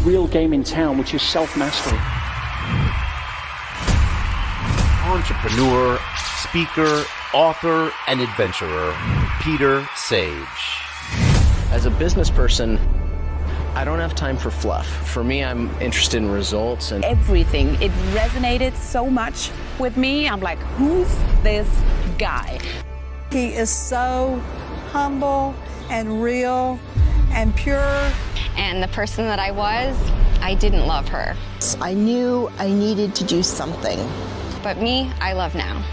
real game in town, which is self-mastery. Entrepreneur, speaker, author, and adventurer, Peter Sage. As a business person, I don't have time for fluff. For me, I'm interested in results and everything. It resonated so much with me. I'm like, who's this guy? He is so humble and real and pure. And the person that I was, I didn't love her. I knew I needed to do something. But me, I love now.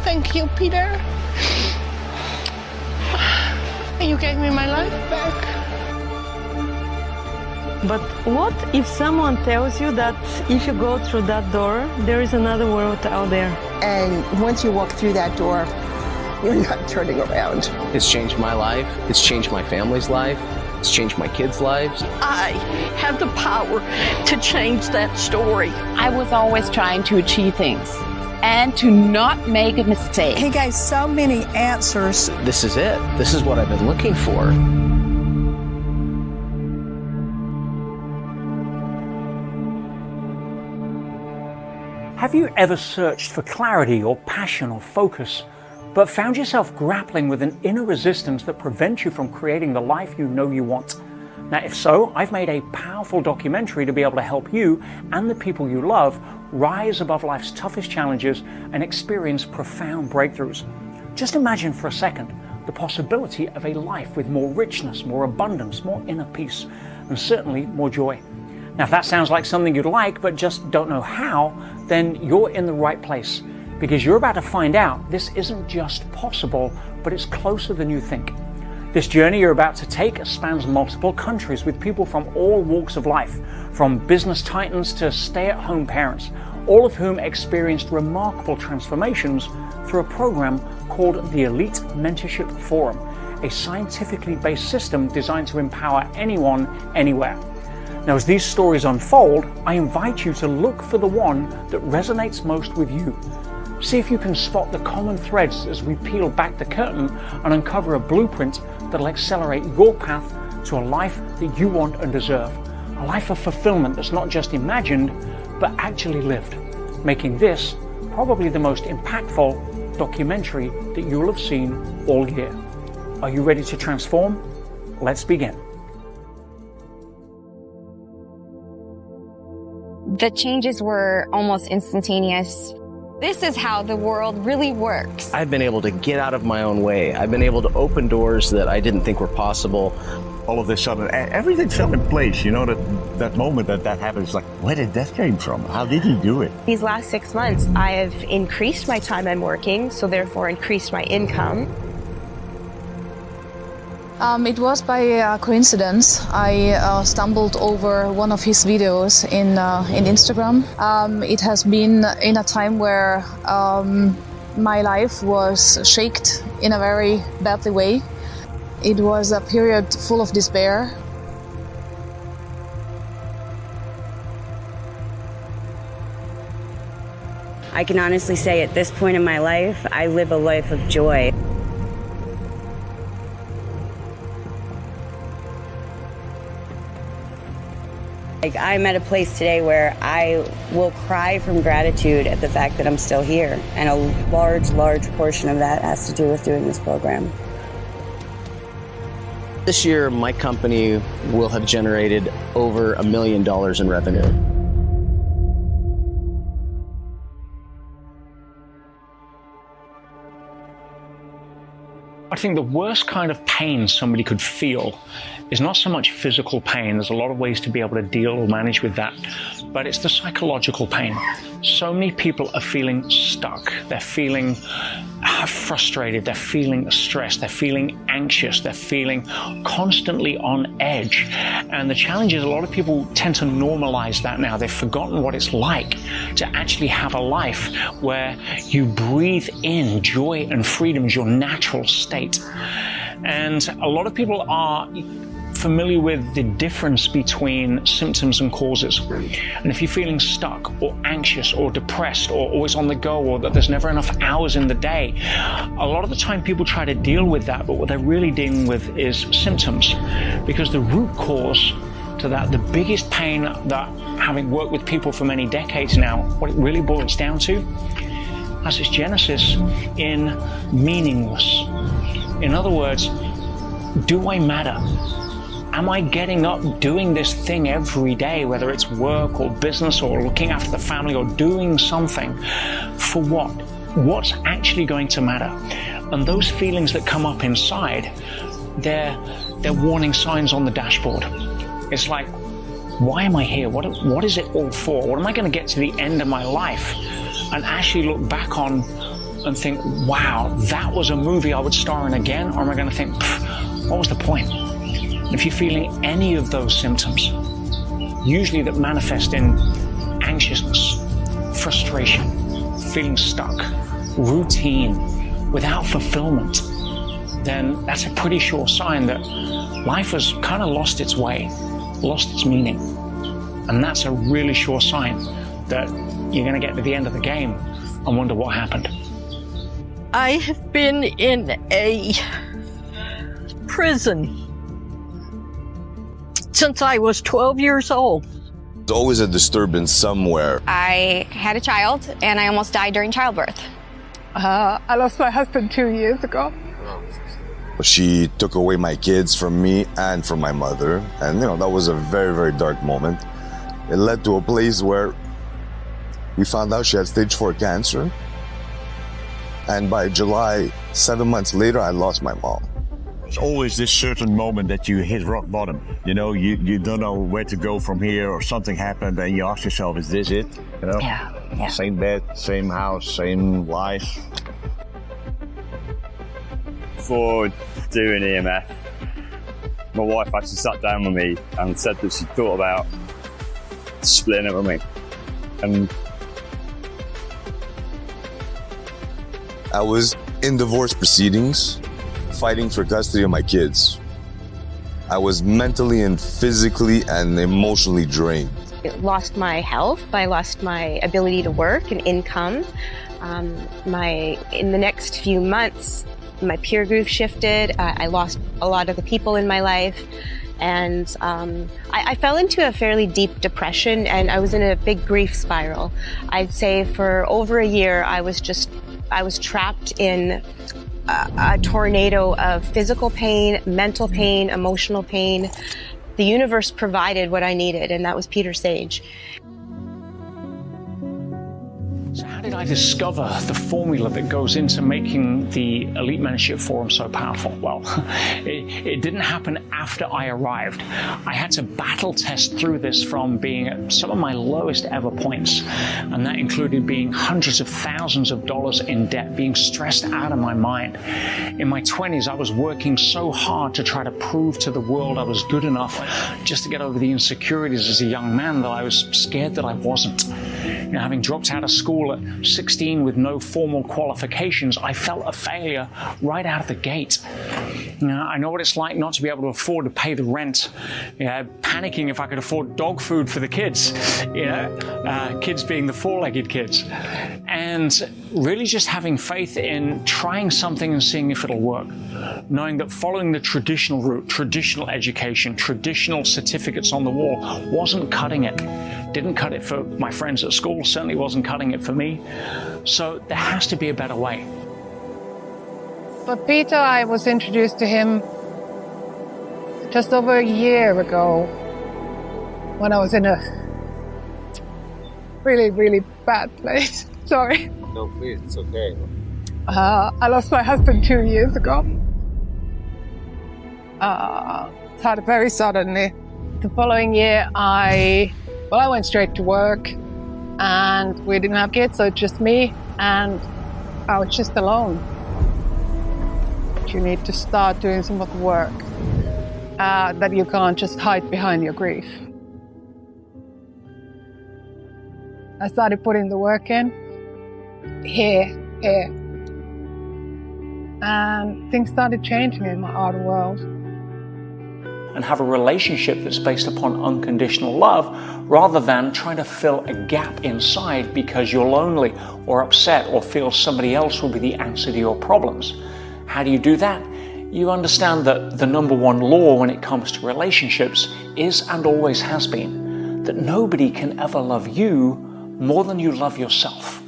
Thank you, Peter. You gave me my life back. But what if someone tells you that if you go through that door, there is another world out there? And once you walk through that door, you're not turning around. it's changed my life. It's changed my family's life. It's changed my kids' lives. I have the power to change that story. I was always trying to achieve things and to not make a mistake. He gave so many answers. This is it. This is what I've been looking for. Have you ever searched for clarity or passion or focus, but found yourself grappling with an inner resistance that prevents you from creating the life you know you want? Now, if so, I've made a powerful documentary to be able to help you and the people you love rise above life's toughest challenges and experience profound breakthroughs. Just imagine for a second the possibility of a life with more richness, more abundance, more inner peace, and certainly more joy. Now, if that sounds like something you'd like, but just don't know how, then you're in the right place, because you're about to find out this isn't just possible, but it's closer than you think. This journey you're about to take spans multiple countries with people from all walks of life, from business titans to stay-at-home parents, all of whom experienced remarkable transformations through a program called the Elite Mentorship Forum, a scientifically based system designed to empower anyone, anywhere. Now, as these stories unfold, I invite you to look for the one that resonates most with you. See if you can spot the common threads as we peel back the curtain and uncover a blueprint that'll accelerate your path to a life that you want and deserve. A life of fulfillment that's not just imagined, but actually lived, making this probably the most impactful documentary that you'll have seen all year. Are you ready to transform? Let's begin. The changes were almost instantaneous. This is how the world really works. I've been able to get out of my own way. I've been able to open doors that I didn't think were possible. All of a sudden, everything fell in place. You know, that moment that happens, like, where did that came from? How did you do it? These last 6 months, I have increased my time I'm working, so therefore increased my income. It was by coincidence. I stumbled over one of his videos in Instagram. It has been in a time where my life was shaken in a very badly way. It was a period full of despair. I can honestly say at this point in my life, I live a life of joy. I'm at a place today where I will cry from gratitude at the fact that I'm still here. And a large portion of that has to do with doing this program. This year, my company will have generated over $1 million in revenue. I think the worst kind of pain somebody could feel is not so much physical pain. There's a lot of ways to be able to deal or manage with that, but it's the psychological pain. So many people are feeling stuck. They're feeling frustrated. They're feeling stressed. They're feeling anxious. They're feeling constantly on edge. And the challenge is a lot of people tend to normalize that now. They've forgotten what it's like to actually have a life where you breathe in joy and freedom as your natural state. And a lot of people are familiar with the difference between symptoms and causes. And if you're feeling stuck or anxious or depressed or always on the go, or that there's never enough hours in the day, a lot of the time people try to deal with that, but what they're really dealing with is symptoms, because the root cause to that, the biggest pain that, having worked with people for many decades now, what it really boils down to has its genesis in meaningless. In other words, do I matter? Am I getting up doing this thing every day, whether it's work or business or looking after the family or doing something, for what? What's actually going to matter? And those feelings that come up inside, they're warning signs on the dashboard. It's like, why am I here? What is it all for? What am I going to get to the end of my life and actually look back on and think, wow, that was a movie I would star in again? Or am I going to think, what was the point? If you're feeling any of those symptoms, usually that manifest in anxiousness, frustration, feeling stuck, routine, without fulfillment, then that's a pretty sure sign that life has kind of lost its way, lost its meaning. And that's a really sure sign that you're going to get to the end of the game and wonder what happened. I have been in a prison since I was 12 years old. There's always a disturbance somewhere. I had a child and I almost died during childbirth. I lost my husband 2 years ago. She took away my kids from me and from my mother. And, that was a very, very dark moment. It led to a place where we found out she had stage 4 cancer. And by July, 7 months later, I lost my mom. There's always this certain moment that you hit rock bottom. You don't know where to go from here, or something happened and you ask yourself, is this it? Yeah. Same bed, same house, same life. Before doing EMF, my wife actually sat down with me and said that she thought about splitting it with me. And I was in divorce proceedings, fighting for custody of my kids. I was mentally and physically and emotionally drained. I lost my health. I lost my ability to work and income. In the next few months, my peer group shifted. I lost a lot of the people in my life. And I fell into a fairly deep depression, and I was in a big grief spiral. I'd say for over a year, I was trapped in a tornado of physical pain, mental pain, emotional pain. The universe provided what I needed, and that was Peter Sage. So how did I discover the formula that goes into making the Elite Mentorship Forum so powerful? Well, it didn't happen after I arrived. I had to battle test through this from being at some of my lowest ever points. And that included being hundreds of thousands of dollars in debt, being stressed out of my mind. In my 20s, I was working so hard to try to prove to the world I was good enough just to get over the insecurities as a young man that I was scared that I wasn't. Having dropped out of school at 16 with no formal qualifications, I felt a failure right out of the gate. I know what it's like not to be able to afford to pay the rent, panicking if I could afford dog food for the kids, kids being the four-legged kids, and really just having faith in trying something and seeing if it'll work, knowing that following the traditional route, traditional education, traditional certificates on the wall wasn't cutting it. Didn't cut it for my friends at school, certainly wasn't cutting it for me. So there has to be a better way. But Peter, I was introduced to him just over a year ago when I was in a really, really bad place. Sorry. No, please, it's okay. I lost my husband 2 years ago. It happened very suddenly. The following year, I went straight to work, and we didn't have kids, so it's just me, and I was just alone. You need to start doing some of the work that you can't just hide behind your grief. I started putting the work in, here, and things started changing in my outer world. And have a relationship that's based upon unconditional love rather than trying to fill a gap inside because you're lonely or upset or feel somebody else will be the answer to your problems. How do you do that? you understand that the number one law when it comes to relationships is and always has been that nobody can ever love you more than you love yourself.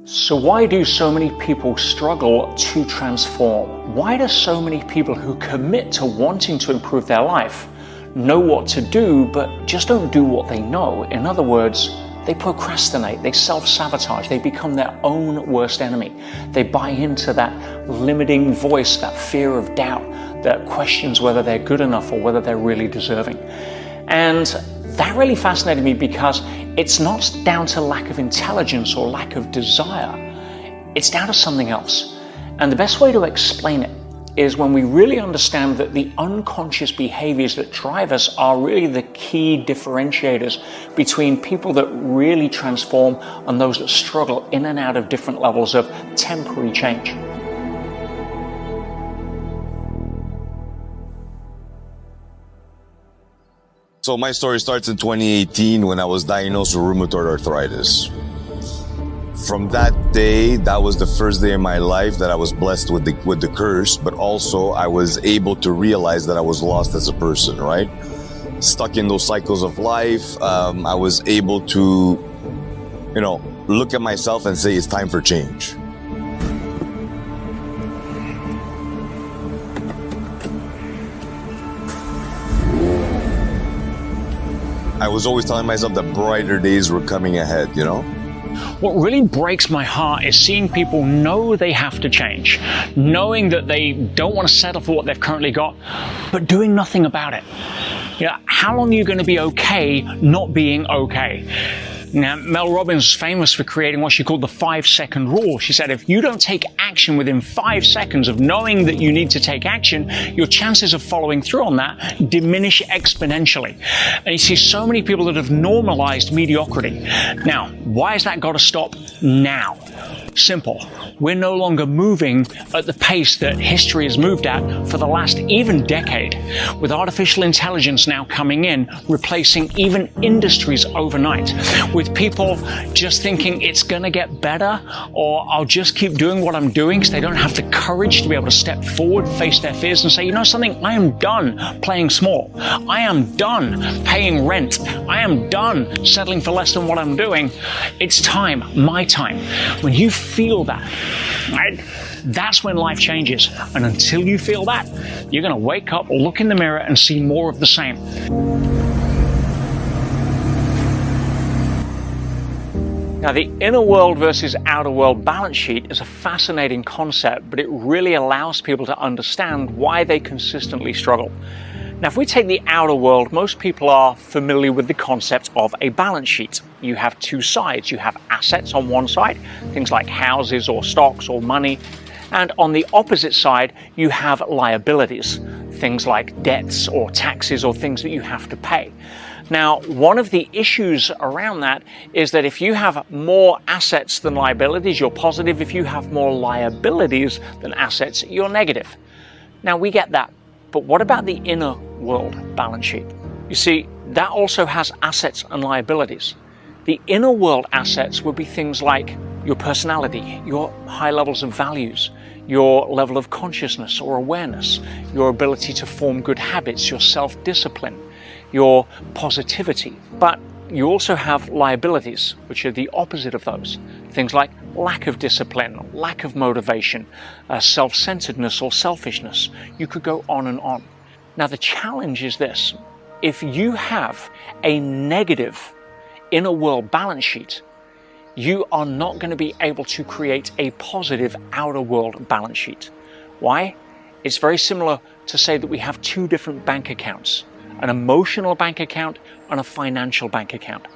So why do so many people struggle to transform? Why do so many people who commit to wanting to improve their life know what to do but just don't do what they know? In other words, they procrastinate, they self-sabotage, they become their own worst enemy. They buy into that limiting voice, that fear of doubt that questions whether they're good enough or whether they're really deserving. And that really fascinated me because it's not down to lack of intelligence or lack of desire. It's down to something else. And the best way to explain it is when we really understand that the unconscious behaviors that drive us are really the key differentiators between people that really transform and those that struggle in and out of different levels of temporary change. So my story starts in 2018 when I was diagnosed with rheumatoid arthritis. From that day, that was the first day in my life that I was blessed with the curse, but also I was able to realize that I was lost as a person, right? Stuck in those cycles of life, I was able to, look at myself and say it's time for change. I was always telling myself that brighter days were coming ahead, What really breaks my heart is seeing people know they have to change, knowing that they don't want to settle for what they've currently got, but doing nothing about it. How long are you going to be okay not being okay? Now, Mel Robbins is famous for creating what she called the 5-second rule. She said, if you don't take action within 5 seconds of knowing that you need to take action, your chances of following through on that diminish exponentially. And you see so many people that have normalized mediocrity. Now, why has that got to stop now? Simple. We're no longer moving at the pace that history has moved at for the last even decade, with artificial intelligence now coming in, replacing even industries overnight, with people just thinking it's going to get better, or I'll just keep doing what I'm doing because they don't have the courage to be able to step forward, face their fears and say, something, I am done playing small. I am done paying rent. I am done settling for less than what I'm doing. It's time, my time. When you feel that, right, that's when life changes. And until you feel that, you're going to wake up, look in the mirror and see more of the same. Now, the inner world versus outer world balance sheet is a fascinating concept, but it really allows people to understand why they consistently struggle. Now, if we take the outer world, most people are familiar with the concept of a balance sheet. You have two sides. You have assets on one side, things like houses or stocks or money. And on the opposite side, you have liabilities, things like debts or taxes or things that you have to pay. Now, one of the issues around that is that if you have more assets than liabilities, you're positive. If you have more liabilities than assets, you're negative. Now, we get that. But what about the inner world balance sheet? You see, that also has assets and liabilities. The inner world assets would be things like your personality, your high levels of values, your level of consciousness or awareness, your ability to form good habits, your self-discipline, your positivity. But you also have liabilities, which are the opposite of those. Things like lack of discipline, lack of motivation, self-centeredness or selfishness. You could go on and on. Now, the challenge is this. If you have a negative inner world balance sheet, you are not going to be able to create a positive outer world balance sheet. Why? It's very similar to say that we have two different bank accounts, an emotional bank account and a financial bank account.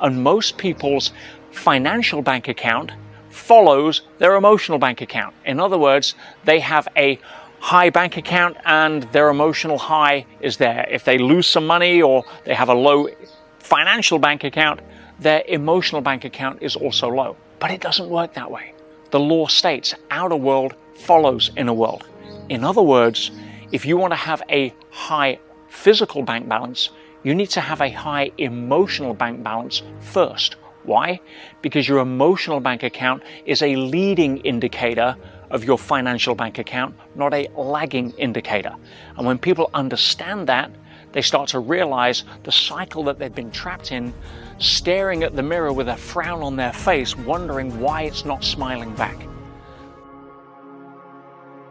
And most people's financial bank account follows their emotional bank account. In other words, they have a high bank account and their emotional high is there. If they lose some money or they have a low financial bank account, their emotional bank account is also low. But it doesn't work that way. The law states outer world follows inner world. In other words, if you want to have a high physical bank balance, you need to have a high emotional bank balance first. Why? Because your emotional bank account is a leading indicator of your financial bank account, not a lagging indicator. And when people understand that, they start to realize the cycle that they've been trapped in, staring at the mirror with a frown on their face, wondering why it's not smiling back.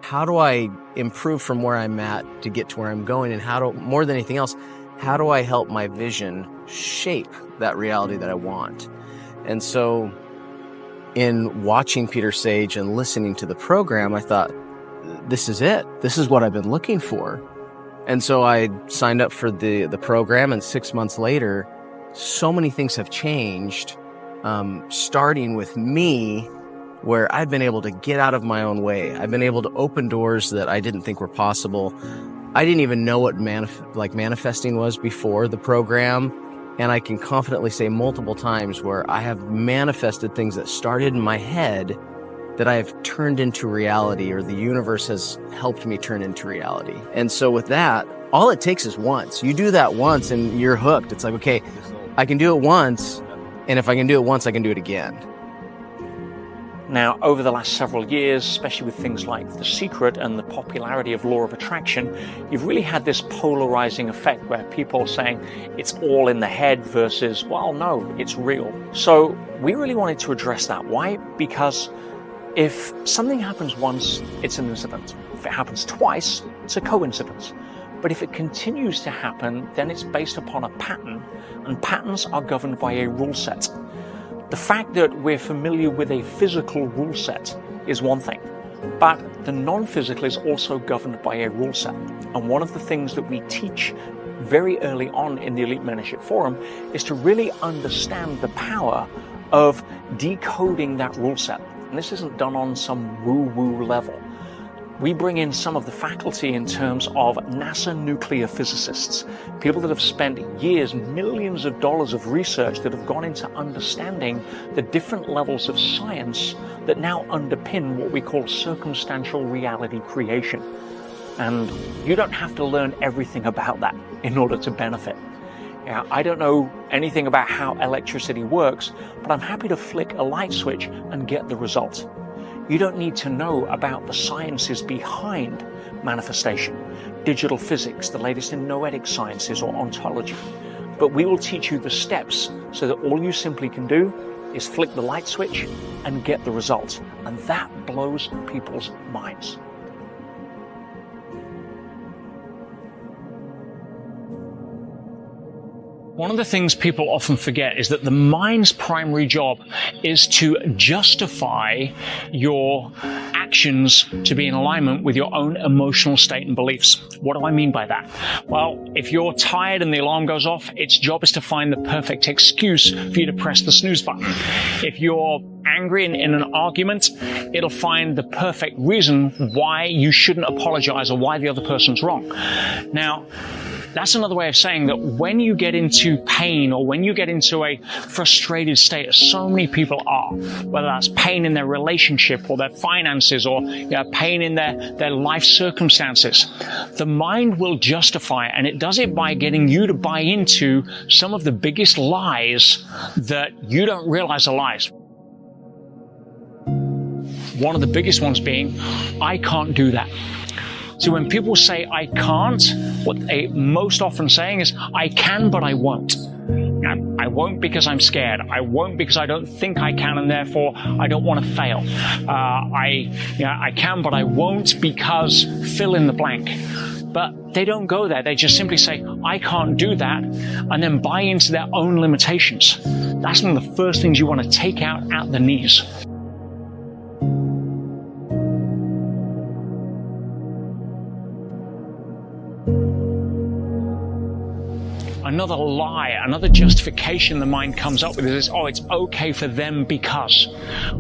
How do I improve from where I'm at to get to where I'm going? And more than anything else, how do I help my vision shape that reality that I want? And so in watching Peter Sage and listening to the program, I thought, this is it. This is what I've been looking for. And so I signed up for the program, and 6 months later, so many things have changed, starting with me, where I've been able to get out of my own way. I've been able to open doors that I didn't think were possible. I didn't even know what manifesting was before the program. And I can confidently say multiple times where I have manifested things that started in my head that I have turned into reality, or the universe has helped me turn into reality. And so with that, all it takes is once. You do that once and you're hooked. It's like, okay, I can do it once. And if I can do it once, I can do it again. Now, over the last several years, especially with things like The Secret and the popularity of Law of Attraction, you've really had this polarizing effect where people are saying it's all in the head versus, well, no, it's real. So we really wanted to address that. Why? Because if something happens once, it's an incident. If it happens twice, it's a coincidence. But if it continues to happen, then it's based upon a pattern, and patterns are governed by a rule set. The fact that we're familiar with a physical rule set is one thing, but the non-physical is also governed by a rule set. And one of the things that we teach very early on in the Elite Mentorship Forum is to really understand the power of decoding that rule set. And this isn't done on some woo-woo level. We bring in some of the faculty in terms of NASA nuclear physicists, people that have spent years, millions of dollars of research that have gone into understanding the different levels of science that now underpin what we call circumstantial reality creation. And you don't have to learn everything about that in order to benefit. Now, I don't know anything about how electricity works, but I'm happy to flick a light switch and get the result. You don't need to know about the sciences behind manifestation, digital physics, the latest in noetic sciences or ontology. But we will teach you the steps so that all you simply can do is flick the light switch and get the result. And that blows people's minds. One of the things people often forget is that the mind's primary job is to justify your actions to be in alignment with your own emotional state and beliefs. What do I mean by that? Well, if you're tired and the alarm goes off, its job is to find the perfect excuse for you to press the snooze button. If you're angry in an argument, it'll find the perfect reason why you shouldn't apologize or why the other person's wrong. Now, that's another way of saying that when you get into pain or when you get into a frustrated state, as so many people are, whether that's pain in their relationship or their finances or pain in their life circumstances, the mind will justify it, and it does it by getting you to buy into some of the biggest lies that you don't realize are lies. One of the biggest ones being, I can't do that. So when people say, I can't, what they most often saying is, I can, but I won't. Now, I won't because I'm scared. I won't because I don't think I can, and therefore I don't want to fail. I can, but I won't because fill in the blank. But they don't go there. They just simply say, I can't do that, and then buy into their own limitations. That's one of the first things you want to take out at the knees. Another lie, another justification the mind comes up with is, oh, it's okay for them because.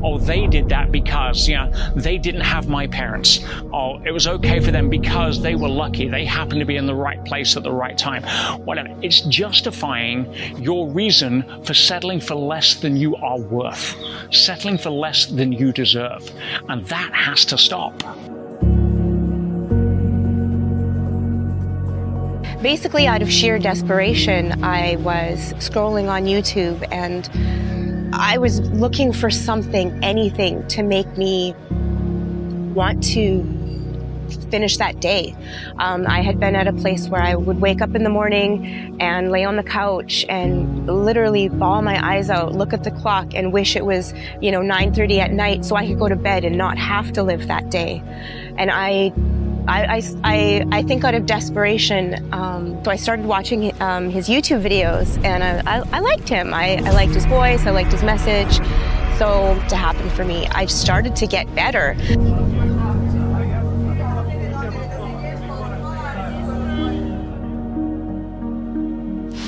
Oh, they did that because, they didn't have my parents. Oh, it was okay for them because they were lucky. They happened to be in the right place at the right time. Whatever. It's justifying your reason for settling for less than you are worth, settling for less than you deserve. And that has to stop. Basically, out of sheer desperation, I was scrolling on YouTube and I was looking for something, anything to make me want to finish that day. I had been at a place where I would wake up in the morning and lay on the couch and literally bawl my eyes out, look at the clock and wish it was, 9:30 at night so I could go to bed and not have to live that day. And I think out of desperation, so I started watching his YouTube videos, and I liked him. I liked his voice, I liked his message. So to happen for me, I started to get better.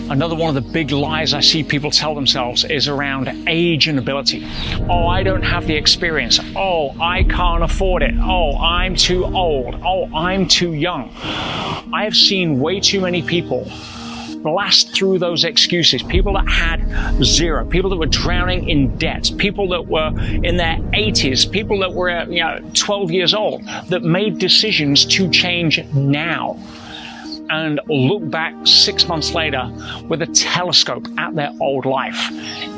Another one of the big lies I see people tell themselves is around age and ability. Oh, I don't have the experience. Oh, I can't afford it. Oh, I'm too old. Oh, I'm too young. I have seen way too many people blast through those excuses. People that had zero, people that were drowning in debt, people that were in their 80s, people that were 12 years old, that made decisions to change now, and look back 6 months later with a telescope at their old life.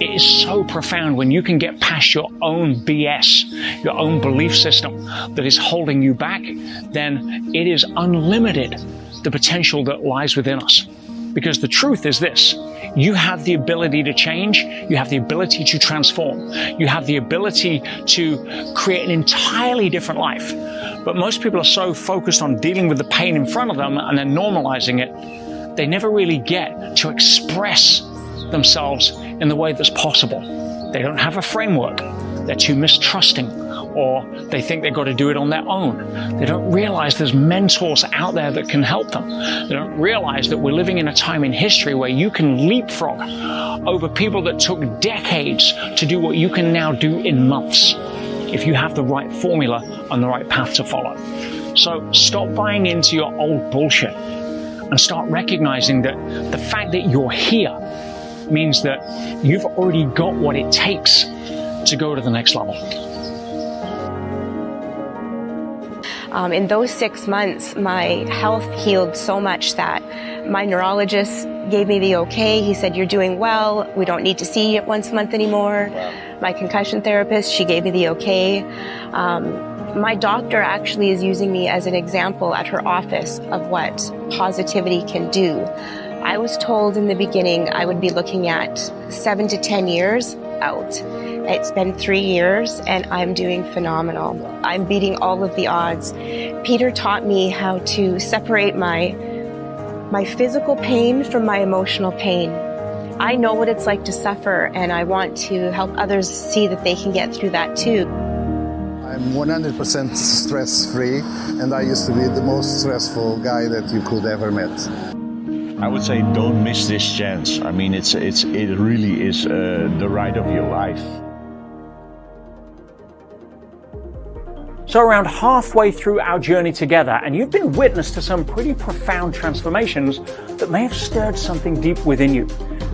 It is so profound when you can get past your own BS, your own belief system that is holding you back. Then it is unlimited, the potential that lies within us. Because the truth is this: you have the ability to change, you have the ability to transform, you have the ability to create an entirely different life. But most people are so focused on dealing with the pain in front of them and then normalizing it, they never really get to express themselves in the way that's possible. They don't have a framework, they're too mistrusting, or they think they've got to do it on their own. They don't realize there's mentors out there that can help them. They don't realize that we're living in a time in history where you can leapfrog over people that took decades to do what you can now do in months, if you have the right formula and the right path to follow. So stop buying into your old bullshit and start recognizing that the fact that you're here means that you've already got what it takes to go to the next level. In those 6 months, my health healed so much that my neurologist gave me the okay. He said, "You're doing well. We don't need to see you once a month anymore." Wow. My concussion therapist, she gave me the okay. My doctor actually is using me as an example at her office of what positivity can do. I was told in the beginning I would be looking at 7 to 10 years out. It's been 3 years and I'm doing phenomenal. I'm beating all of the odds. Peter taught me how to separate my physical pain from my emotional pain. I know what it's like to suffer, and I want to help others see that they can get through that too. I'm 100% stress-free, and I used to be the most stressful guy that you could ever meet. I would say don't miss this chance. I mean, it really is the ride of your life. So around halfway through our journey together, and you've been witness to some pretty profound transformations that may have stirred something deep within you.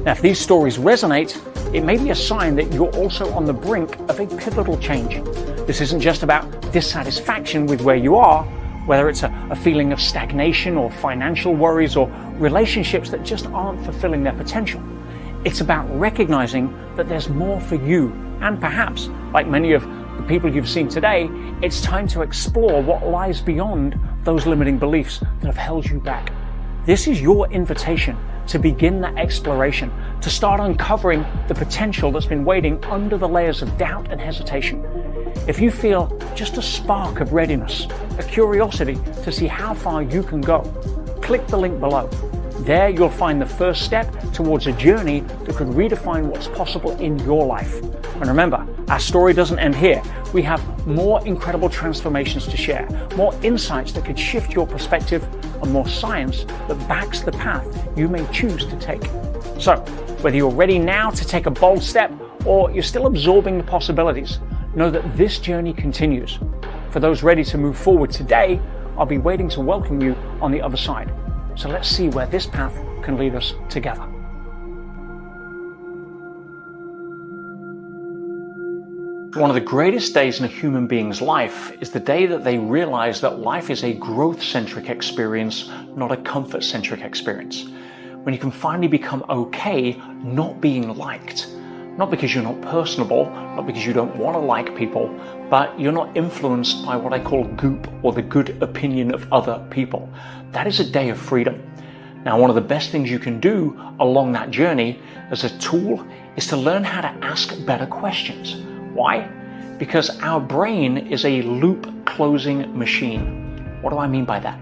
Now, if these stories resonate, it may be a sign that you're also on the brink of a pivotal change. This isn't just about dissatisfaction with where you are, whether it's a feeling of stagnation or financial worries or relationships that just aren't fulfilling their potential. It's about recognizing that there's more for you, and perhaps, like many of the people you've seen today, it's time to explore what lies beyond those limiting beliefs that have held you back. This is your invitation to begin that exploration, to start uncovering the potential that's been waiting under the layers of doubt and hesitation. If you feel just a spark of readiness, a curiosity to see how far you can go, click the link below. There you'll find the first step towards a journey that could redefine what's possible in your life. And remember, our story doesn't end here. We have more incredible transformations to share, more insights that could shift your perspective, and more science that backs the path you may choose to take. So, whether you're ready now to take a bold step or you're still absorbing the possibilities, know that this journey continues. For those ready to move forward today, I'll be waiting to welcome you on the other side. So let's see where this path can lead us together. One of the greatest days in a human being's life is the day that they realize that life is a growth-centric experience, not a comfort-centric experience. When you can finally become okay not being liked, Not because you're not personable, not because you don't want to like people, but you're not influenced by what I call goop, or the good opinion of other people. That is a day of freedom. Now, one of the best things you can do along that journey as a tool is to learn how to ask better questions. Why? Because our brain is a loop closing machine. What do I mean by that?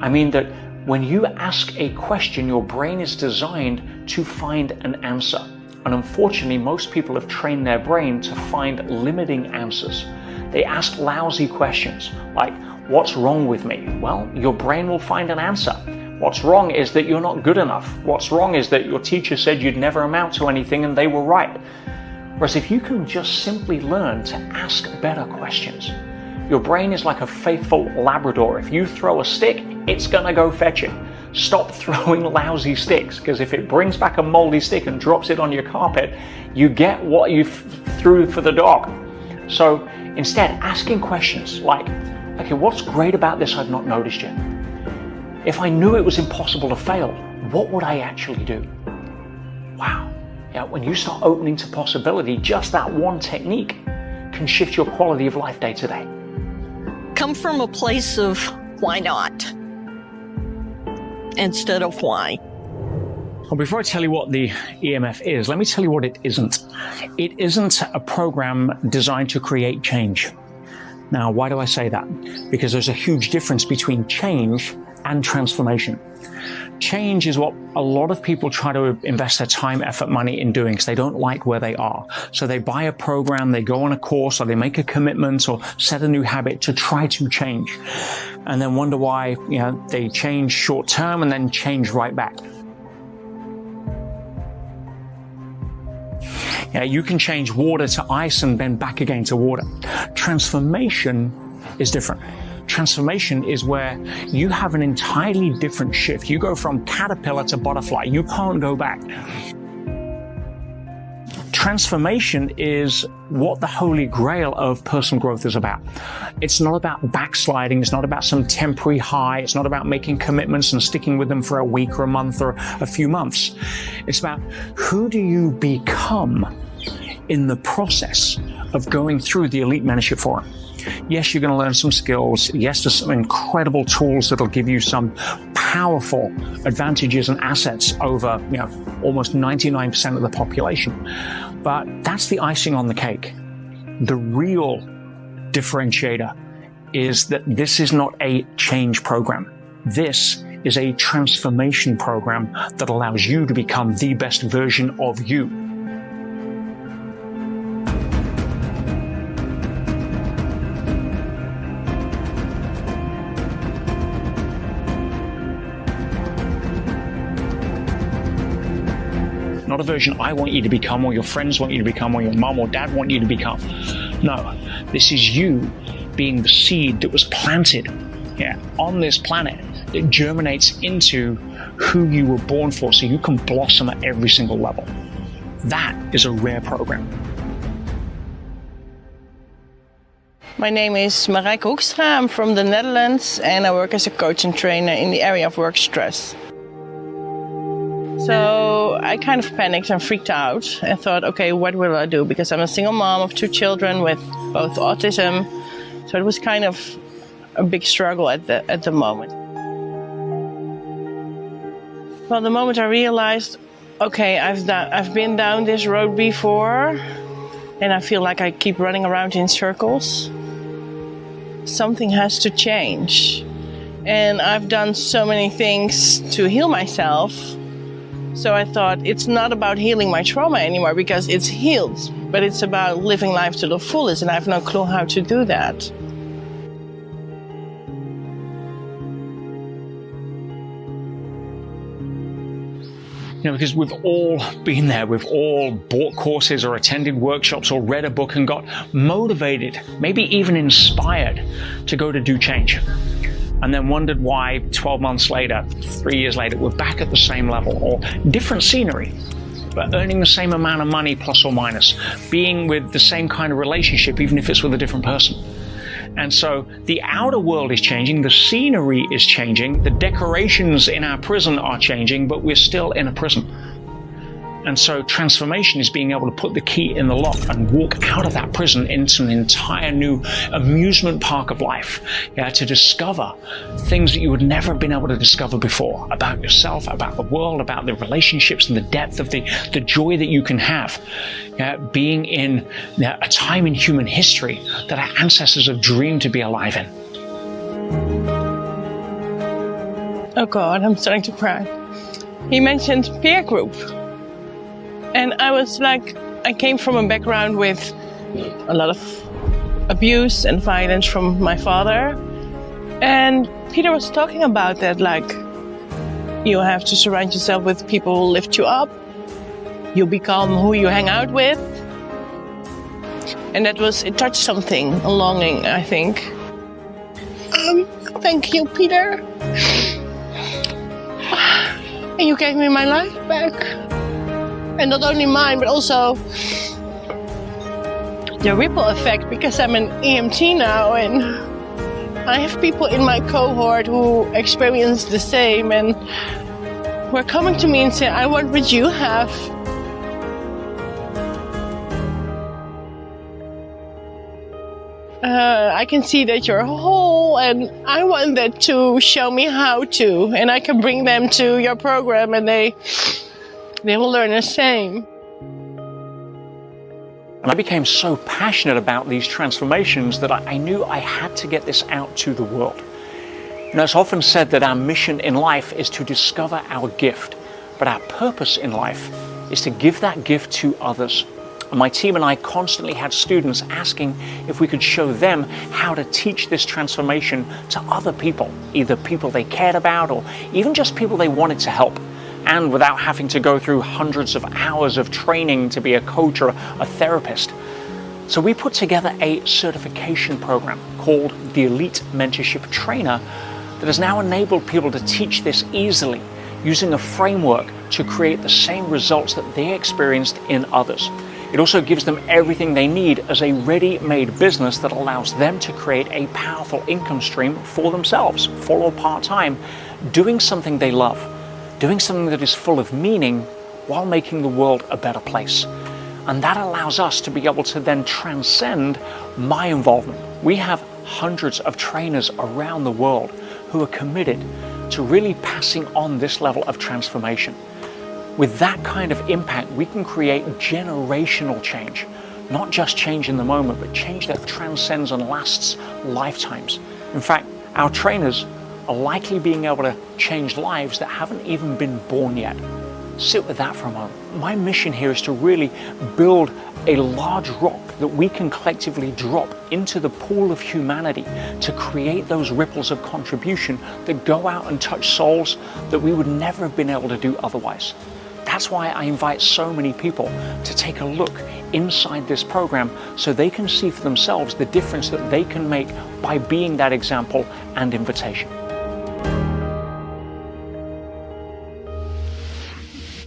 I mean that when you ask a question, your brain is designed to find an answer. And unfortunately, most people have trained their brain to find limiting answers. They ask lousy questions like, what's wrong with me? Well, your brain will find an answer. What's wrong is that you're not good enough. What's wrong is that your teacher said you'd never amount to anything and they were right. Whereas if you can just simply learn to ask better questions, your brain is like a faithful Labrador. If you throw a stick, it's gonna go fetch it. Stop throwing lousy sticks, because if it brings back a moldy stick and drops it on your carpet, you get what you threw for the dog. So instead, asking questions like, okay, what's great about this I've not noticed yet? If I knew it was impossible to fail, what would I actually do? Wow. Yeah, when you start opening to possibility, just that one technique can shift your quality of life day to day. Come from a place of why not instead of why. Well, before I tell you what the EMF is, let me tell you what it isn't. It isn't a program designed to create change. Now, why do I say that? Because there's a huge difference between change and transformation. Change is what a lot of people try to invest their time, effort, money in doing because they don't like where they are. So they buy a program, they go on a course, or they make a commitment or set a new habit to try to change. And then wonder why, they change short term and then change right back. You can change water to ice and then back again to water. Transformation is different. Transformation is where you have an entirely different shift. You go from caterpillar to butterfly. You can't go back. Transformation is what the holy grail of personal growth is about. It's not about backsliding. It's not about some temporary high. It's not about making commitments and sticking with them for a week or a month or a few months. It's about who do you become in the process of going through the Elite Mentorship Forum. Yes, you're going to learn some skills. Yes, there's some incredible tools that'll give you some powerful advantages and assets over, almost 99% of the population. But that's the icing on the cake. The real differentiator is that this is not a change program. This is a transformation program that allows you to become the best version of you. Not a version I want you to become, or your friends want you to become, or your mom or dad want you to become. No, this is you being the seed that was planted on this planet that germinates into who you were born for, so you can blossom at every single level. That is a rare program. My name is Marijke Hoekstra. I'm from the Netherlands and I work as a coach and trainer in the area of work stress. So I kind of panicked and freaked out and thought, okay, what will I do? Because I'm a single mom of 2 children with both autism. So it was kind of a big struggle at the moment. Well, the moment I realized, okay, I've been down this road before and I feel like I keep running around in circles. Something has to change. And I've done so many things to heal myself. So I thought it's not about healing my trauma anymore because it's healed, but it's about living life to the fullest, and I have no clue how to do that. Because we've all been there, we've all bought courses or attended workshops or read a book and got motivated, maybe even inspired to go to do change. And then wondered why 12 months later, 3 years later, we're back at the same level, or different scenery, but earning the same amount of money plus or minus, being with the same kind of relationship, even if it's with a different person. And so the outer world is changing, the scenery is changing, the decorations in our prison are changing, but we're still in a prison. And so transformation is being able to put the key in the lock and walk out of that prison into an entire new amusement park of life, to discover things that you would never have been able to discover before about yourself, about the world, about the relationships, and the depth of the joy that you can have. Being in a time in human history that our ancestors have dreamed to be alive in. Oh God, I'm starting to cry. He mentioned peer group. And I was like, I came from a background with a lot of abuse and violence from my father. And Peter was talking about that, like, you have to surround yourself with people who lift you up. You become who you hang out with. And it touched something, a longing, I think. Thank you, Peter. And you gave me my life back. And not only mine, but also the ripple effect, because I'm an EMT now and I have people in my cohort who experience the same and who are coming to me and say, I want what you have. I can see that you're whole and I want that to show me how to, and I can bring them to your program and they will learn the same. And I became so passionate about these transformations that I knew I had to get this out to the world. It's often said that our mission in life is to discover our gift, but our purpose in life is to give that gift to others. And my team and I constantly had students asking if we could show them how to teach this transformation to other people, either people they cared about or even just people they wanted to help, and without having to go through hundreds of hours of training to be a coach or a therapist. So we put together a certification program called the Elite Mentorship Trainer that has now enabled people to teach this easily, using a framework to create the same results that they experienced in others. It also gives them everything they need as a ready-made business that allows them to create a powerful income stream for themselves, full or part-time, doing something they love, doing something that is full of meaning while making the world a better place. And that allows us to be able to then transcend my involvement. We have hundreds of trainers around the world who are committed to really passing on this level of transformation. With that kind of impact, we can create generational change, not just change in the moment, but change that transcends and lasts lifetimes. In fact, our trainers are likely being able to change lives that haven't even been born yet. Sit with that for a moment. My mission here is to really build a large rock that we can collectively drop into the pool of humanity to create those ripples of contribution that go out and touch souls that we would never have been able to do otherwise. That's why I invite so many people to take a look inside this program so they can see for themselves the difference that they can make by being that example and invitation.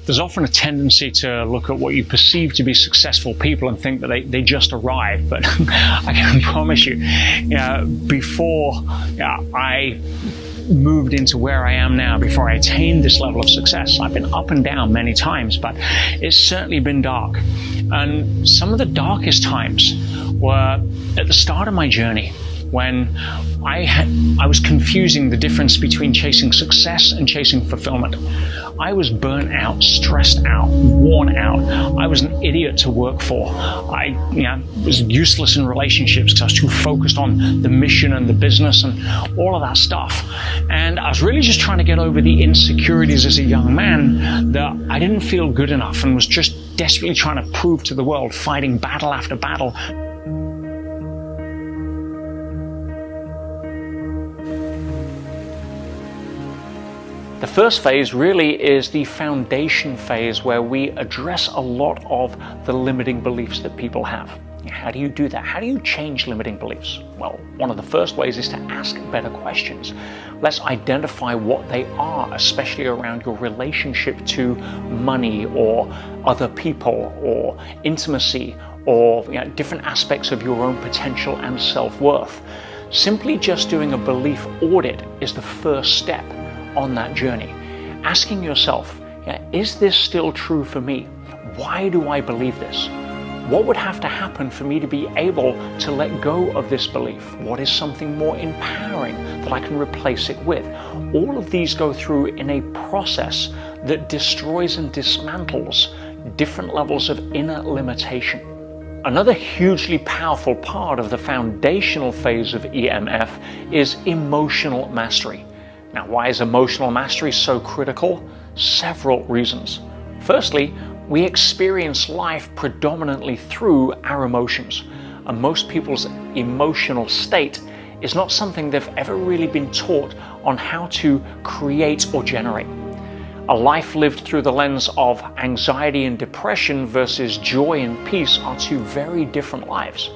There's often a tendency to look at what you perceive to be successful people and think that they just arrived. But I can promise you, before I moved into where I am now, before I attained this level of success, I've been up and down many times, but it's certainly been dark. And some of the darkest times were at the start of my journey, when I was confusing the difference between chasing success and chasing fulfillment. I was burnt out, stressed out, worn out. I was an idiot to work for. I was useless in relationships because I was too focused on the mission and the business and all of that stuff. And I was really just trying to get over the insecurities as a young man that I didn't feel good enough, and was just desperately trying to prove to the world, fighting battle after battle. The first phase really is the foundation phase, where we address a lot of the limiting beliefs that people have. How do you do that? How do you change limiting beliefs? Well, one of the first ways is to ask better questions. Let's identify what they are, especially around your relationship to money or other people or intimacy or different aspects of your own potential and self-worth. Simply just doing a belief audit is the first step on that journey. Asking yourself, is this still true for me? Why do I believe this? What would have to happen for me to be able to let go of this belief? What is something more empowering that I can replace it with? All of these go through in a process that destroys and dismantles different levels of inner limitation. Another hugely powerful part of the foundational phase of EMF is emotional mastery. Now, why is emotional mastery so critical? Several reasons. Firstly, we experience life predominantly through our emotions, and most people's emotional state is not something they've ever really been taught on how to create or generate. A life lived through the lens of anxiety and depression versus joy and peace are two very different lives,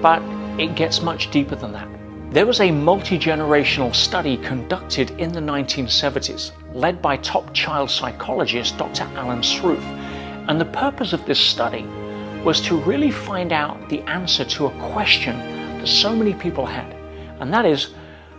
but it gets much deeper than that. There was a multi-generational study conducted in the 1970s, led by top child psychologist Dr. Alan Sroufe. And the purpose of this study was to really find out the answer to a question that so many people had. And that is,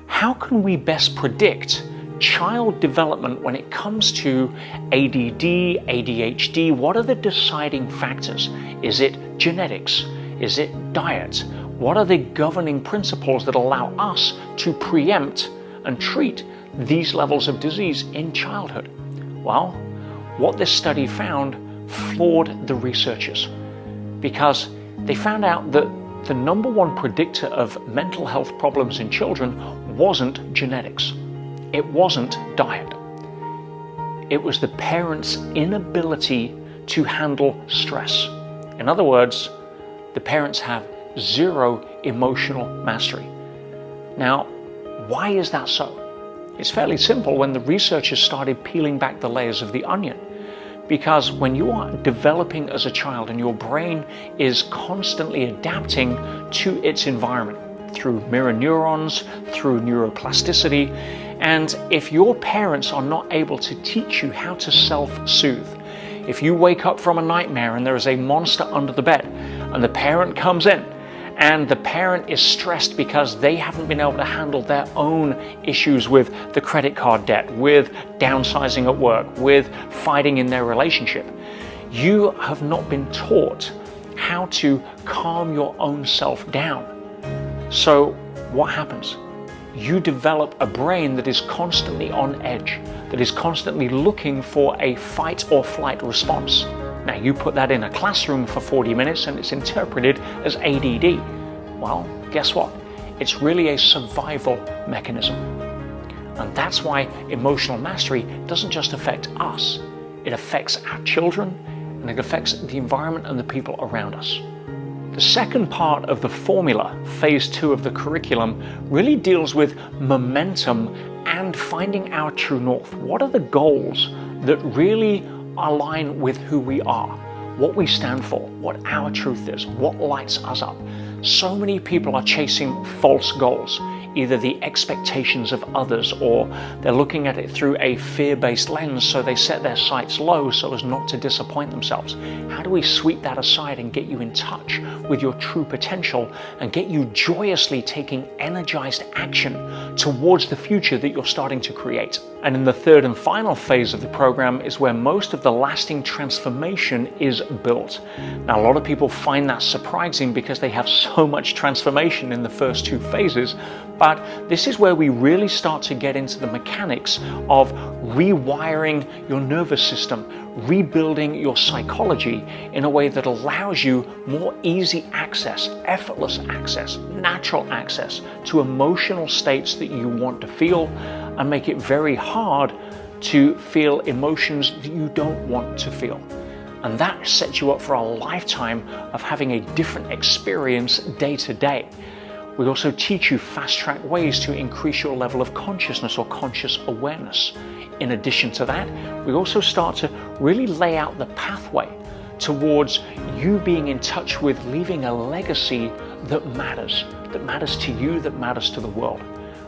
how can we best predict child development when it comes to ADD, ADHD? What are the deciding factors? Is it genetics? Is it diet? What are the governing principles that allow us to preempt and treat these levels of disease in childhood? Well, what this study found floored the researchers, because they found out that the number one predictor of mental health problems in children wasn't genetics. It wasn't diet. It was the parents' inability to handle stress. In other words, the parents have zero emotional mastery. Now, why is that so? It's fairly simple when the researchers started peeling back the layers of the onion. Because when you are developing as a child and your brain is constantly adapting to its environment through mirror neurons, through neuroplasticity, and if your parents are not able to teach you how to self-soothe, if you wake up from a nightmare and there is a monster under the bed and the parent comes in and the parent is stressed because they haven't been able to handle their own issues with the credit card debt, with downsizing at work, with fighting in their relationship, you have not been taught how to calm your own self down. So what happens? You develop a brain that is constantly on edge, that is constantly looking for a fight or flight response. Now, you put that in a classroom for 40 minutes and it's interpreted as ADD. Well, guess what? It's really a survival mechanism. And that's why emotional mastery doesn't just affect us. It affects our children and it affects the environment and the people around us. The second part of the formula, phase 2 of the curriculum, really deals with momentum and finding our true north. What are the goals that really align with who we are, what we stand for, what our truth is, what lights us up? So many people are chasing false goals, either the expectations of others or they're looking at it through a fear-based lens, so they set their sights low so as not to disappoint themselves. How do we sweep that aside and get you in touch with your true potential and get you joyously taking energized action towards the future that you're starting to create? And in the third and final phase of the program is where most of the lasting transformation is built. Now, a lot of people find that surprising because they have so much transformation in the first 2 phases, but this is where we really start to get into the mechanics of rewiring your nervous system, rebuilding your psychology in a way that allows you more easy access, effortless access, natural access to emotional states that you want to feel, and make it very hard to feel emotions that you don't want to feel. And that sets you up for a lifetime of having a different experience day to day. We also teach you fast-track ways to increase your level of consciousness or conscious awareness. In addition to that, we also start to really lay out the pathway towards you being in touch with leaving a legacy that matters to you, that matters to the world.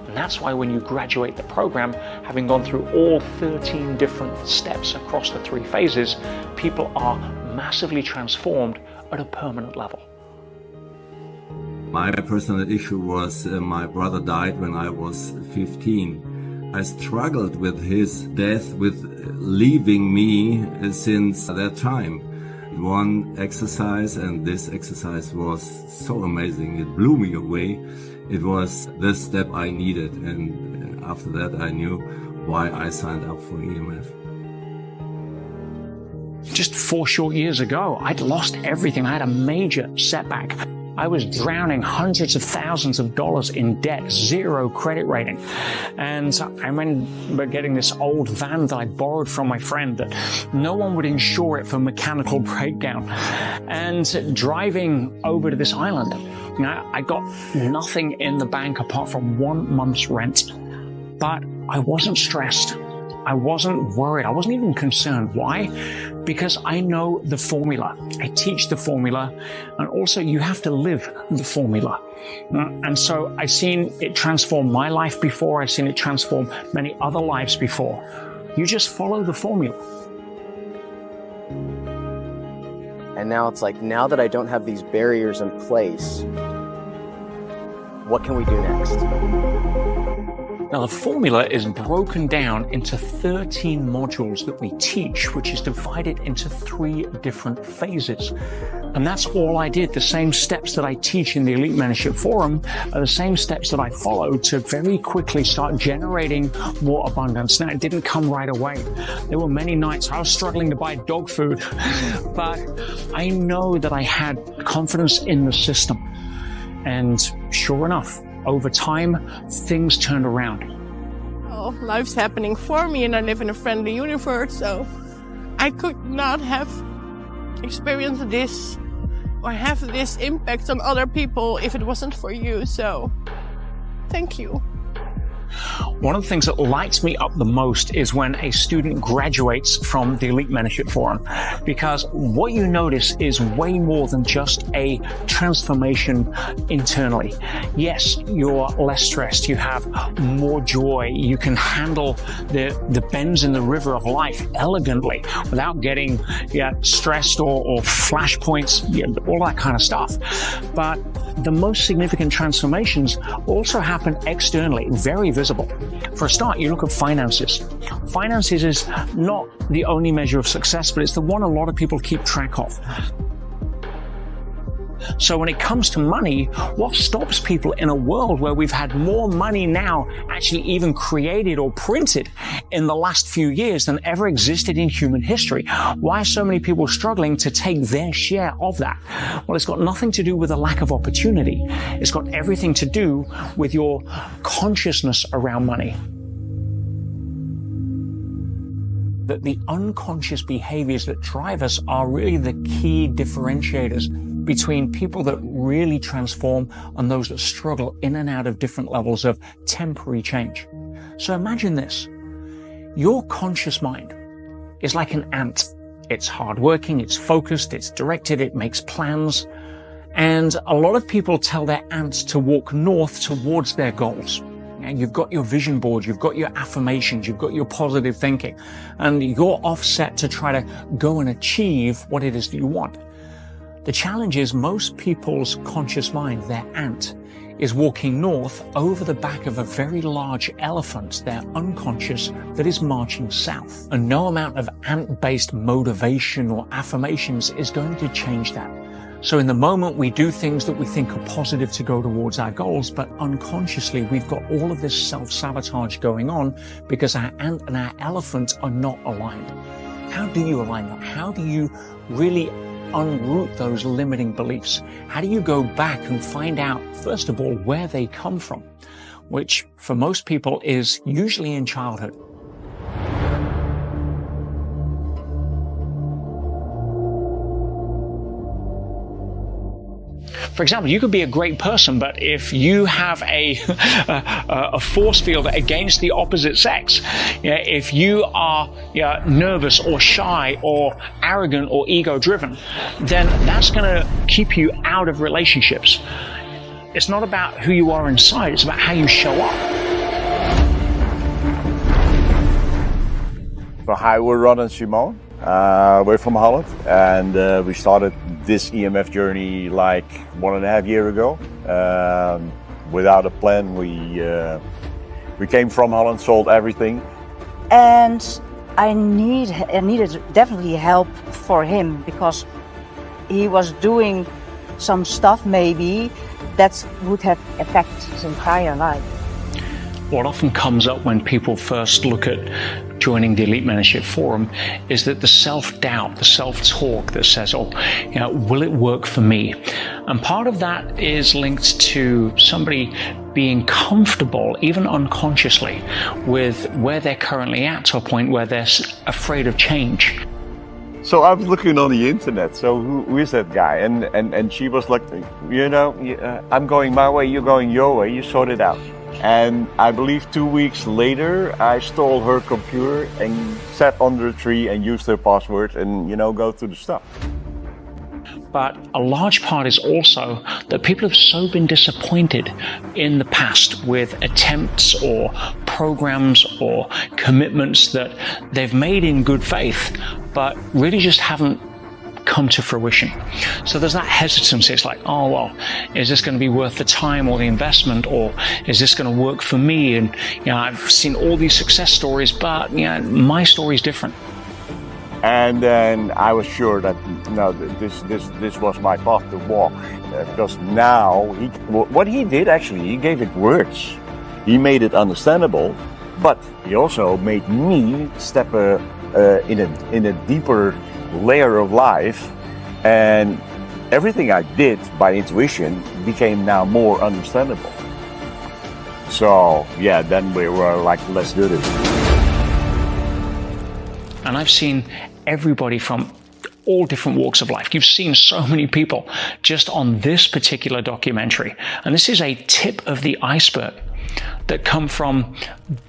And that's why when you graduate the program, having gone through all 13 different steps across the 3 phases, people are massively transformed at a permanent level. My personal issue was my brother died when I was 15. I struggled with his death, with leaving me since that time. one exercise, and this exercise was so amazing. It blew me away. It was the step I needed, and after that I knew why I signed up for EMF. Just 4 short years ago, I'd lost everything. I had a major setback. I was drowning hundreds of thousands of dollars in debt, 0 credit rating. And I remember getting this old van that I borrowed from my friend that no one would insure it for mechanical breakdown. And driving over to this island, you know, I got nothing in the bank apart from 1 month's rent. But I wasn't stressed. I wasn't worried. I wasn't even concerned. Why? Because I know the formula. I teach the formula, and also you have to live the formula. And so I've seen it transform my life before. I've seen it transform many other lives before. You just follow the formula. And now it's like, now that I don't have these barriers in place, what can we do next? Now, the formula is broken down into 13 modules that we teach, which is divided into 3 different phases. And that's all I did. The same steps that I teach in the Elite Mentorship Forum are the same steps that I follow to very quickly start generating more abundance. Now, it didn't come right away. There were many nights I was struggling to buy dog food, but I know that I had confidence in the system. And sure enough, over time, things turned around. Oh, life's happening for me and I live in a friendly universe, so I could not have experienced this or have this impact on other people if it wasn't for you, so thank you. One of the things that lights me up the most is when a student graduates from the Elite Mentorship Forum, because what you notice is way more than just a transformation internally. Yes, you're less stressed, you have more joy, you can handle the bends in the river of life elegantly without getting stressed or flashpoints, all that kind of stuff. But the most significant transformations also happen externally, very visible. For a start, you look at finances. Finances is not the only measure of success, but it's the one a lot of people keep track of. So when it comes to money, what stops people in a world where we've had more money now actually even created or printed in the last few years than ever existed in human history? Why are so many people struggling to take their share of that? Well, it's got nothing to do with a lack of opportunity. It's got everything to do with your consciousness around money. That the unconscious behaviors that drive us are really the key differentiators between people that really transform and those that struggle in and out of different levels of temporary change. So imagine this. Your conscious mind is like an ant. It's hardworking, it's focused, it's directed, it makes plans. And a lot of people tell their ants to walk north towards their goals. And you've got your vision board, you've got your affirmations, you've got your positive thinking, and you're offset to try to go and achieve what it is that you want. The challenge is most people's conscious mind, their ant, is walking north over the back of a very large elephant, their unconscious, that is marching south. And no amount of ant-based motivation or affirmations is going to change that. So in the moment we do things that we think are positive to go towards our goals, but unconsciously we've got all of this self-sabotage going on because our ant and our elephant are not aligned. How do you align that? How do you really unroot those limiting beliefs? How do you go back and find out, first of all, where they come from, which for most people is usually in childhood. For example, you could be a great person, but if you have a force field against the opposite sex, if you are nervous or shy or arrogant or ego-driven, then that's going to keep you out of relationships. It's not about who you are inside, it's about how you show up. So hi, we're Rod and Simone. We're from Holland, and we started this EMF journey like 1.5 years ago. Without a plan, we came from Holland, sold everything. And I needed definitely help for him, because he was doing some stuff maybe that would have affected his entire life. What often comes up when people first look at joining the Elite Mentorship Forum is that the self-doubt, the self-talk that says, oh, you know, will it work for me? And part of that is linked to somebody being comfortable, even unconsciously, with where they're currently at, to a point where they're afraid of change. So I was looking on the internet, so who is that guy? And she was like, you know, I'm going my way, you're going your way, you sort it out. And I believe 2 weeks later, I stole her computer and sat under a tree and used her password and, you know, go through the stuff. But a large part is also that people have so been disappointed in the past with attempts or programs or commitments that they've made in good faith, but really just haven't come to fruition. So there's that hesitancy. It's like, oh, well, is this going to be worth the time or the investment, or is this going to work for me? And, you know, I've seen all these success stories, but, you know, my story is different. And then I was sure that, no, this was my path to walk, because now what he did actually, he gave it words. He made it understandable, but he also made me step in a deeper layer of life, and everything I did by intuition became now more understandable. So yeah, then we were like, let's do this. And I've seen everybody from all different walks of life. You've seen so many people just on this particular documentary, and this is a tip of the iceberg, that come from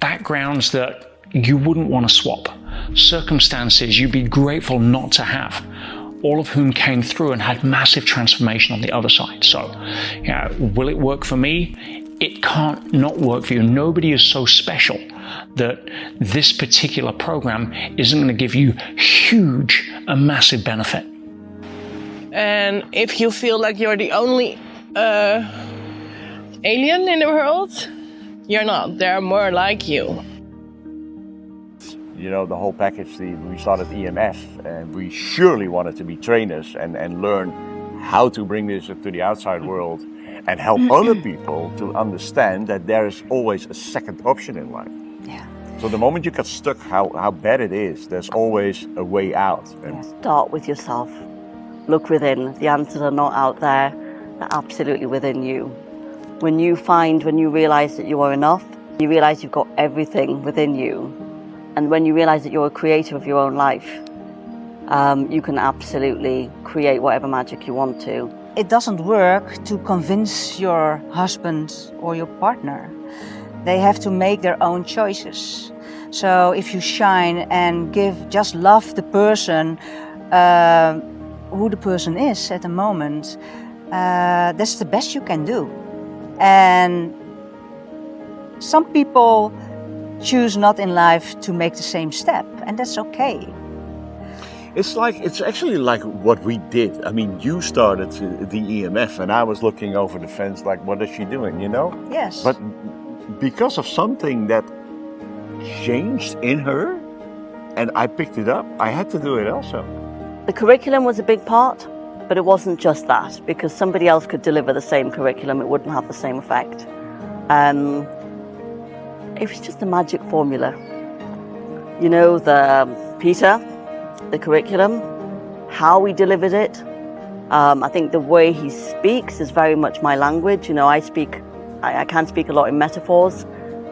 backgrounds that you wouldn't want to swap, circumstances you'd be grateful not to have, all of whom came through and had massive transformation on the other side. So, you know, will it work for me? It can't not work for you. Nobody is so special that this particular program isn't going to give you huge and massive benefit. And if you feel like you're the only alien in the world, you're not. There are more like you. You know, the whole package, we started EMF, and we surely wanted to be trainers and learn how to bring this to the outside world and help other people to understand that there is always a second option in life. Yeah. So the moment you get stuck, how bad it is, there's always a way out. And start with yourself. Look within. The answers are not out there. They're absolutely within you. When you realize that you are enough, you realize you've got everything within you. And when you realize that you're a creator of your own life, you can absolutely create whatever magic you want to. It doesn't work to convince your husband or your partner. They have to make their own choices. So if you shine and just love the person, who the person is at the moment, that's the best you can do. And some people choose not in life to make the same step, and that's okay. it's actually like what we did. I mean, you started the EMF, and I was looking over the fence like, what is she doing, you know? Yes. But because of something that changed in her, and I picked it up, I had to do it also. The curriculum was a big part, but it wasn't just that, because somebody else could deliver the same curriculum, it wouldn't have the same effect. It was just a magic formula. You know, Peter, the curriculum, how he delivered it. I think the way he speaks is very much my language. You know, I can speak a lot in metaphors,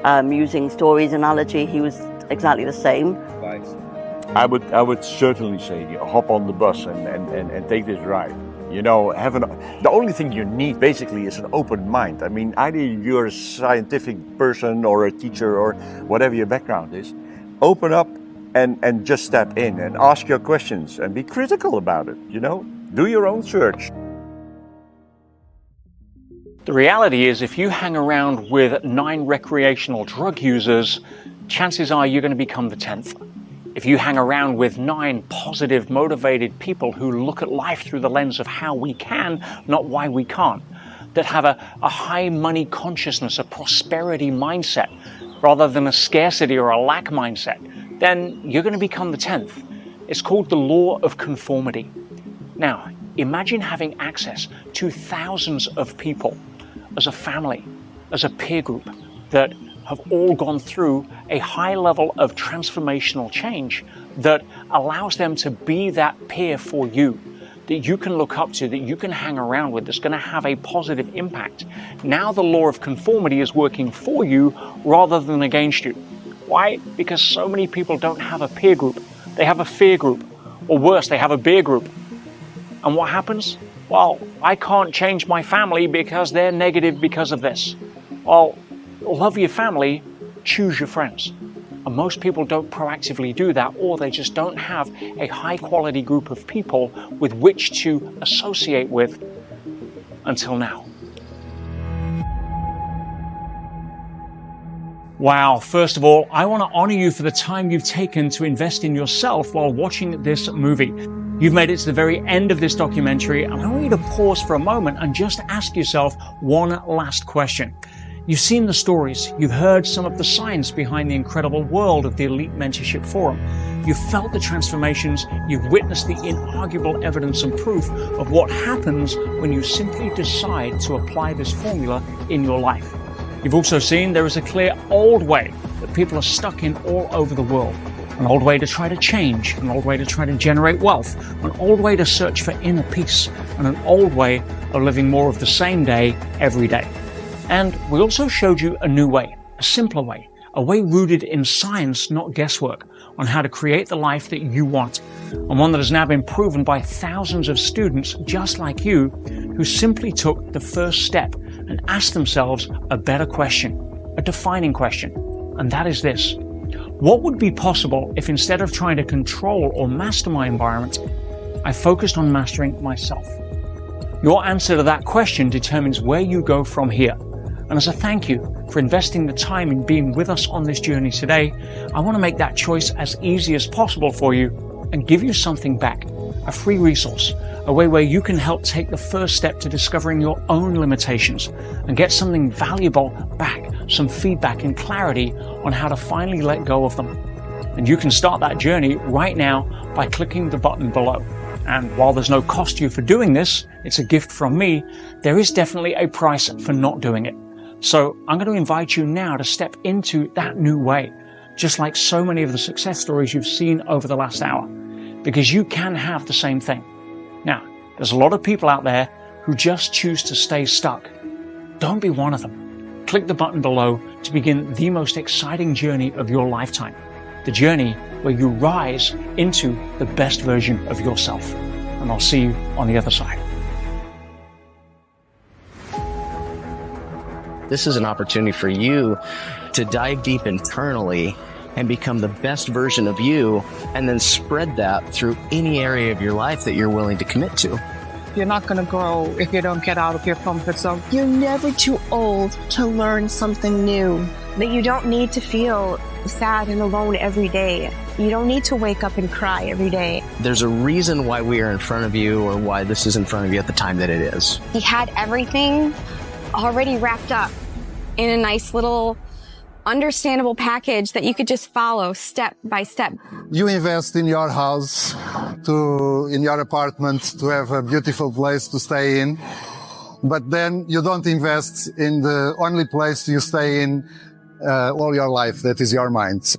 using stories, analogy. He was exactly the same. I would certainly say, hop on the bus and take this ride. You know, the only thing you need basically is an open mind. I mean, either you're a scientific person or a teacher or whatever your background is, open up and just step in and ask your questions and be critical about it, you know? Do your own search. The reality is, if you hang around with 9 recreational drug users, chances are you're going to become the 10th. If you hang around with 9 positive, motivated people who look at life through the lens of how we can, not why we can't, that have a high money consciousness, a prosperity mindset, rather than a scarcity or a lack mindset, then you're going to become the 10th. It's called the law of conformity. Now, imagine having access to thousands of people as a family, as a peer group that have all gone through a high level of transformational change that allows them to be that peer for you, that you can look up to, that you can hang around with, that's going to have a positive impact. Now the law of conformity is working for you rather than against you. Why? Because so many people don't have a peer group. They have a fear group, or worse, they have a beer group. And what happens? Well, I can't change my family because they're negative because of this. Well, love your family, choose your friends. And most people don't proactively do that, or they just don't have a high quality group of people with which to associate with until now. Wow, first of all, I want to honor you for the time you've taken to invest in yourself while watching this movie. You've made it to the very end of this documentary, and I want you to pause for a moment and just ask yourself one last question. You've seen the stories, you've heard some of the science behind the incredible world of the Elite Mentorship Forum. You've felt the transformations, you've witnessed the inarguable evidence and proof of what happens when you simply decide to apply this formula in your life. You've also seen there is a clear old way that people are stuck in all over the world. An old way to try to change, an old way to try to generate wealth, an old way to search for inner peace, and an old way of living more of the same day every day. And we also showed you a new way, a simpler way, a way rooted in science, not guesswork, on how to create the life that you want, and one that has now been proven by thousands of students just like you who simply took the first step and asked themselves a better question, a defining question, and that is this. What would be possible if instead of trying to control or master my environment, I focused on mastering myself? Your answer to that question determines where you go from here. And as a thank you for investing the time in being with us on this journey today, I want to make that choice as easy as possible for you and give you something back, a free resource, a way where you can help take the first step to discovering your own limitations and get something valuable back, some feedback and clarity on how to finally let go of them. And you can start that journey right now by clicking the button below. And while there's no cost to you for doing this, it's a gift from me, there is definitely a price for not doing it. So I'm going to invite you now to step into that new way, just like so many of the success stories you've seen over the last hour, because you can have the same thing. Now, there's a lot of people out there who just choose to stay stuck. Don't be one of them. Click the button below to begin the most exciting journey of your lifetime, the journey where you rise into the best version of yourself. And I'll see you on the other side. This is an opportunity for you to dive deep internally and become the best version of you, and then spread that through any area of your life that you're willing to commit to. You're not going to grow if you don't get out of your comfort zone. You're never too old to learn something new. That you don't need to feel sad and alone every day. You don't need to wake up and cry every day. There's a reason why we are in front of you, or why this is in front of you at the time that it is. He had everything already wrapped up in a nice little understandable package that you could just follow step by step. You invest in your house, in your apartment, to have a beautiful place to stay in. But then you don't invest in the only place you stay in all your life, that is your mind.